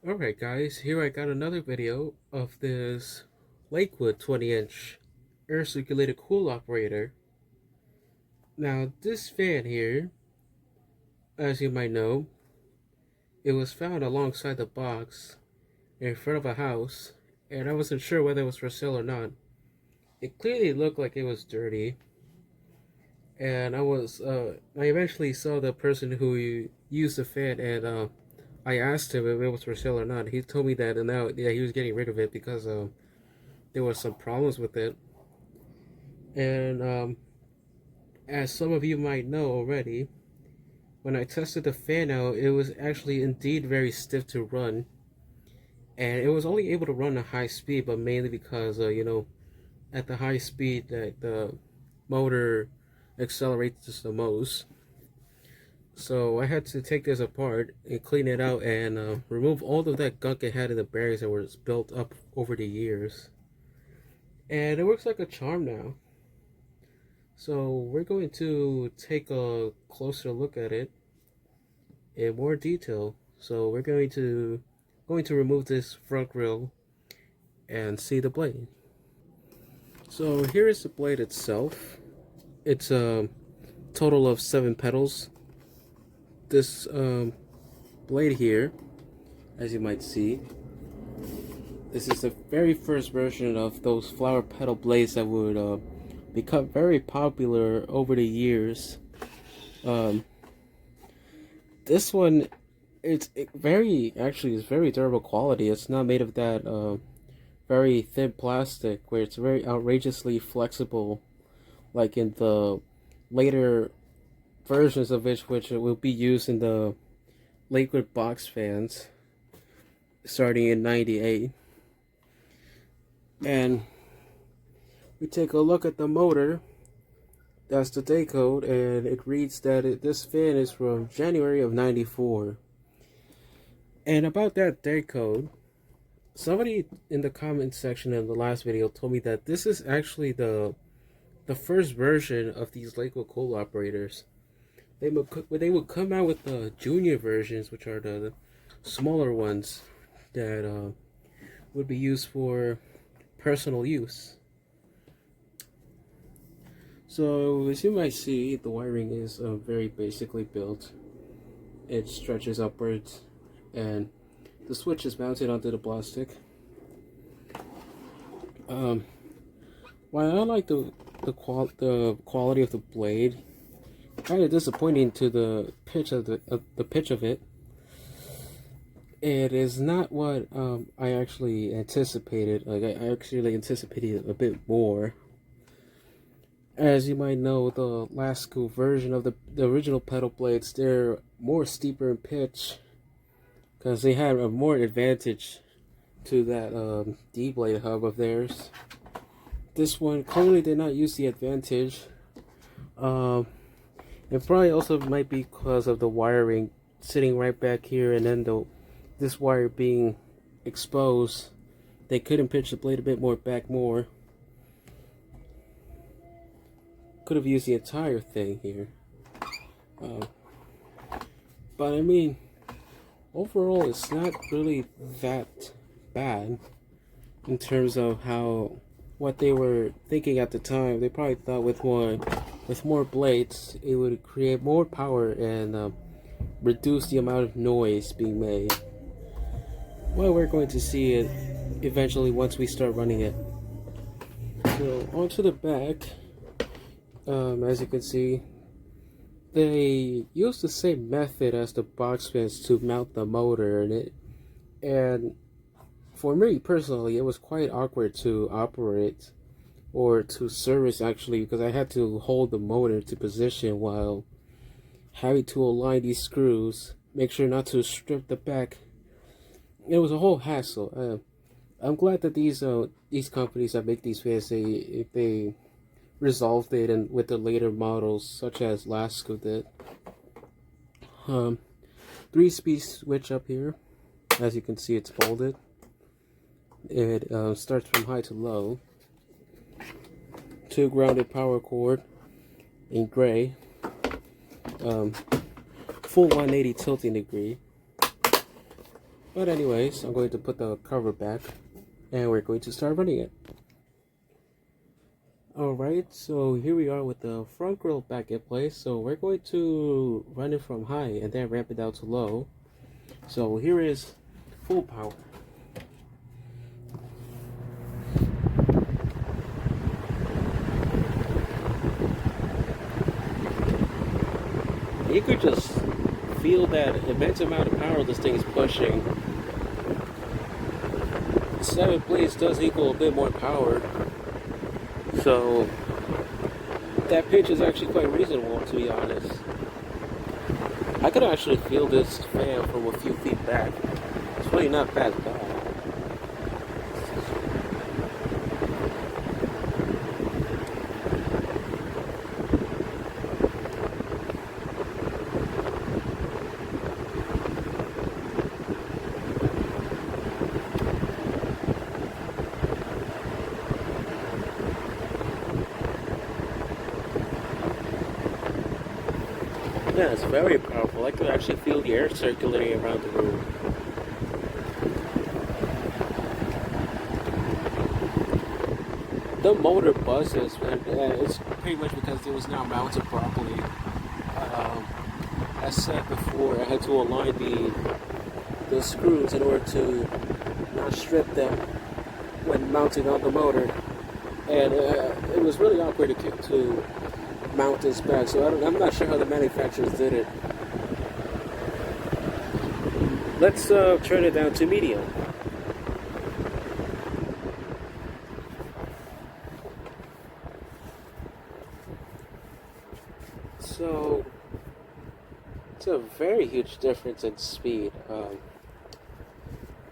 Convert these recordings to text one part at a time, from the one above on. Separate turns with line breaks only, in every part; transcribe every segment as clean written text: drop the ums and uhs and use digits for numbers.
Alright guys, here I got another video of this Lakewood 20-inch air circulated cool operator. Now this fan here, as you might know, it was found alongside the box in front of a house, and I wasn't sure whether it was for sale or not. It clearly looked like it was dirty, and I eventually saw the person who used the fan, and I asked him if it was for sale or not. He told me that, and now yeah, he was getting rid of it because there was some problems with it. And as some of you might know already, when I tested the fan out, it was actually indeed very stiff to run. And it was only able to run at high speed, but mainly because, at the high speed that the motor accelerates the most. So I had to take this apart and clean it out and remove all of that gunk it had in the bearings that was built up over the years. And it works like a charm now. So we're going to take a closer look at it in more detail. So we're going to remove this front grill and see the blade. So here is the blade itself. It's a total of 7 petals. This blade here, as you might see, this is the very first version of those flower petal blades that would become very popular over the years. This one, it's very durable quality. It's not made of that very thin plastic where it's very outrageously flexible, like in the later versions of which it will be used in the Lakewood box fans starting in '98. And we take a look at the motor. That's the day code, and it reads that this fan is from January of '94. And about that day code, somebody in the comment section in the last video told me that this is actually the first version of these Lakewood Kool Operators. They would come out with the junior versions, which are the smaller ones that would be used for personal use. So as you might see, the wiring is very basically built. It stretches upwards, and the switch is mounted onto the plastic. While I like the quality of the blade, kind of disappointing to the pitch of the pitch of it. It is not what I actually anticipated. Like I actually anticipated a bit more. As you might know, the last school version of the original pedal blades, they're more steeper in pitch because they had a more advantage to that D-blade hub of theirs. This one clearly did not use the advantage. It probably also might be because of the wiring sitting right back here, and then this wire being exposed. They couldn't pitch the blade a bit more back more. Could have used the entire thing here. But I mean, overall it's not really that bad in terms of what they were thinking at the time. They probably thought with more blades it would create more power and reduce the amount of noise being made. Well, we're going to see it eventually once we start running it. So onto the back. As you can see, they use the same method as the box fans to mount the motor in it, and for me personally, it was quite awkward to operate or to service actually, because I had to hold the motor to position while having to align these screws, make sure not to strip the back. It was a whole hassle. I'm glad that these companies that make these fans, they resolved it, and with the later models such as Lasco did. 3-speed switch up here. As you can see, it's folded. It starts from high to low. 2 grounded power cord in gray. Full 180 tilting degree. But anyways, I'm going to put the cover back and we're going to start running it. Alright, so here we are with the front grill back in place. So we're going to run it from high and then ramp it down to low. So here is full power. You could just feel that immense amount of power this thing is pushing. 7 blades does equal a bit more power. So that pitch is actually quite reasonable, to be honest. I could actually feel this fan from a few feet back. It's really not that bad. Yeah, it's very powerful. I could actually feel the air circulating around the room. The motor buzzes, and it's pretty much because it was not mounted properly. As said before, I had to align the screws in order to not strip them when mounting on the motor, and it was really awkward to mount this back, so I'm not sure how the manufacturers did it. Let's turn it down to medium. So it's a very huge difference in speed.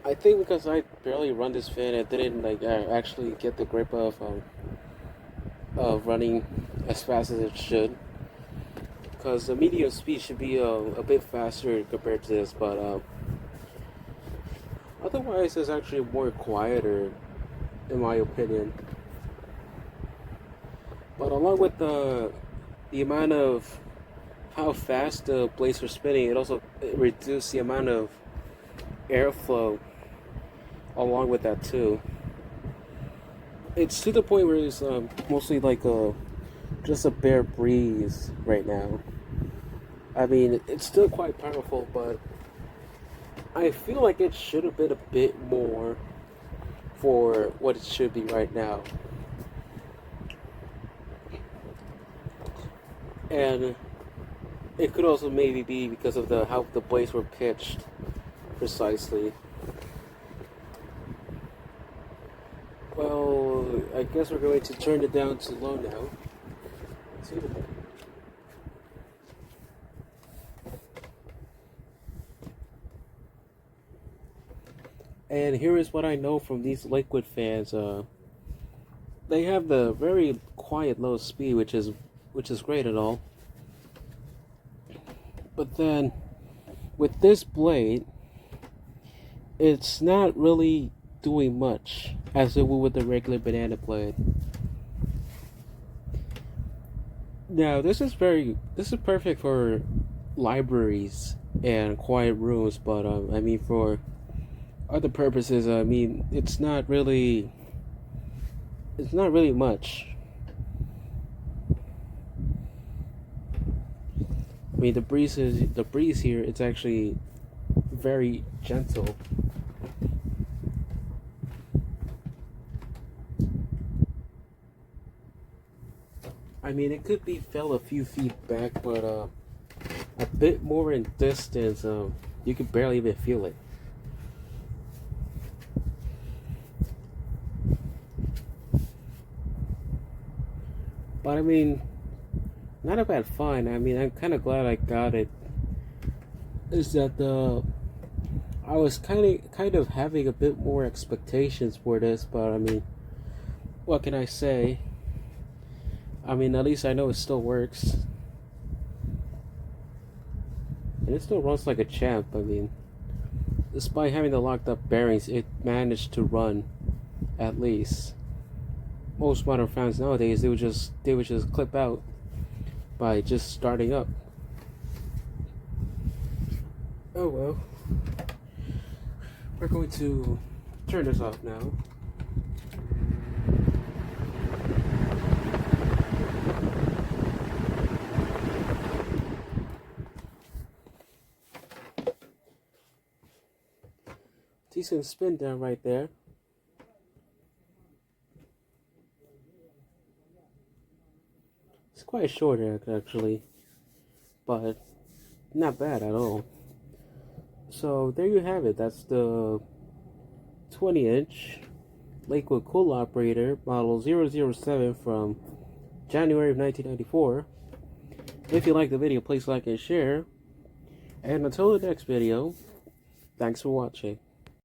I think because I barely run this fan, I didn't actually get the grip of running as fast as it should. Because the medium speed should be a bit faster compared to this, but otherwise it's actually more quieter, in my opinion. But along with the amount of how fast the blades were spinning, it also reduced the amount of airflow along with that too. It's to the point where it's mostly like just a bare breeze right now. I mean, it's still quite powerful, but I feel like it should have been a bit more for what it should be right now. And it could also maybe be because of how the blades were pitched precisely. Well, I guess we're going to turn it down to low now. See the button. And here is what I know from these Lakewood fans. They have the very quiet low speed, which is great and all. But then with this blade, it's not really doing much as it would with the regular banana blade. Now this is perfect for libraries and quiet rooms, but I mean for other purposes, I mean it's not really much. I mean the breeze here, it's actually very gentle. I mean, it could be fell a few feet back, but a bit more in distance, you could barely even feel it. But I mean, not a bad find. I mean, I'm kind of glad I got it. Is that I was kind of having a bit more expectations for this, but I mean, what can I say? I mean, at least I know it still works. And it still runs like a champ. I mean, despite having the locked up bearings, it managed to run, at least. Most modern fans nowadays, they would just clip out by just starting up. Oh well. We're going to turn this off now. Decent spin down right there. It's quite short actually, but not bad at all. So there you have it. That's the 20-inch Lakewood Kool Operator model 007 from January of 1994. If you like the video, please like and share. And until the next video, thanks for watching.